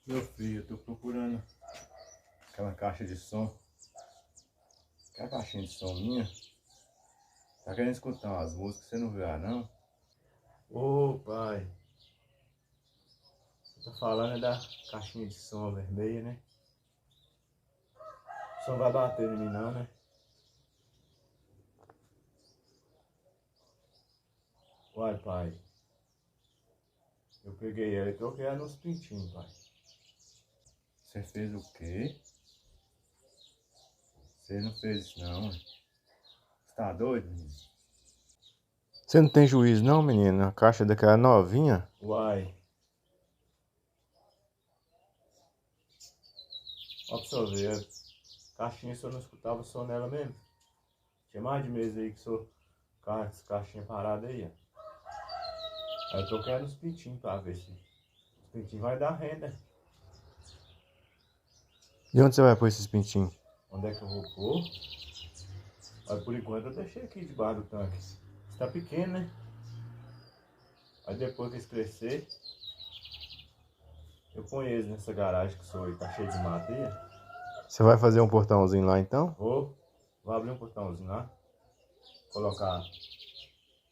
Meu filho, eu tô procurando aquela caixa de som. Aquela caixinha de som minha. Tá querendo escutar umas músicas, você não viu não? Ô pai, você tá falando é da caixinha de som vermelha, né? O som vai bater em mim não, né? Uai pai, eu peguei ela e troquei ela nos pintinhos, pai. Você fez o quê? Você não fez isso não, você tá doido, menino? Você não tem juízo não, menino? A caixa daquela novinha? Uai, ó pra você ver, a caixinha se eu não escutava som nela mesmo. Tinha mais de mês aí que sou essa caixinha parada aí, ó. Aí eu troquei ela nos pintinhos pra ver se os pintinhos vai dar renda. E onde você vai pôr esses pintinhos? Onde é que eu vou pôr? Mas por enquanto eu deixei aqui debaixo do tanque. Está pequeno, né? Aí depois que eles crescer, eu ponho eles nessa garagem que sou aí, tá cheio de madeira. Você vai fazer um portãozinho lá então? Vou abrir um portãozinho lá, colocar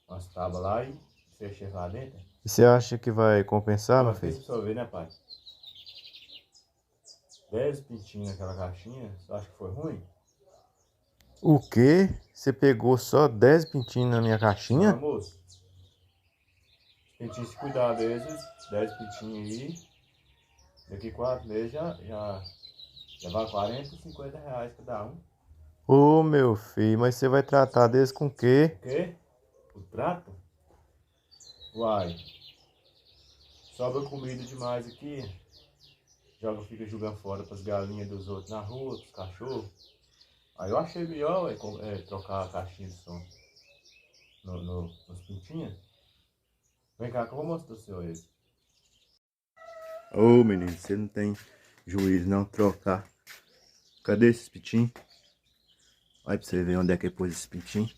umas tábuas lá e fechar lá dentro. E você acha que vai compensar, Não, meu mas filho? pensa pra você ver, né, pai? 10 pintinhos naquela caixinha, você acha que foi ruim? O quê? Você pegou só 10 pintinhos na minha Não, caixinha? moço. Os pintinhos, se cuidar deles, 10 pintinhos aí, daqui 4 meses já vai 40, 50 reais cada um. Ô, meu filho, mas você vai tratar deles com o quê? O quê? O trato? Uai, sobra comida demais aqui. Fica jogando fora pras galinhas dos outros na rua, pros cachorros. Aí eu achei melhor trocar a caixinha de som nos pintinhos. Vem cá que eu vou mostrar o senhor esse. Ô menino, você não tem juízo não trocar. Cadê esses pintinhos? Olha pra você ver onde é que pôs esse pintinho.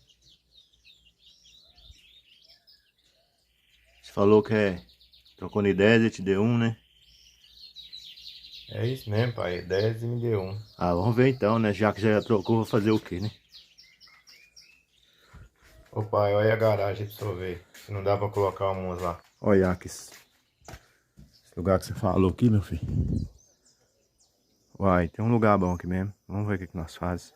Você falou que trocou em 10 e te deu um, né? É isso mesmo, pai. 10 e me deu um. Ah, vamos ver então, né? Já que já trocou, vou fazer o quê, né? Ô pai, olha a garagem pra você ver. Se não dá pra colocar umas lá. Olha aqui esse lugar que você falou aqui, meu filho. Uai, tem um lugar bom aqui mesmo. Vamos ver o que nós fazemos.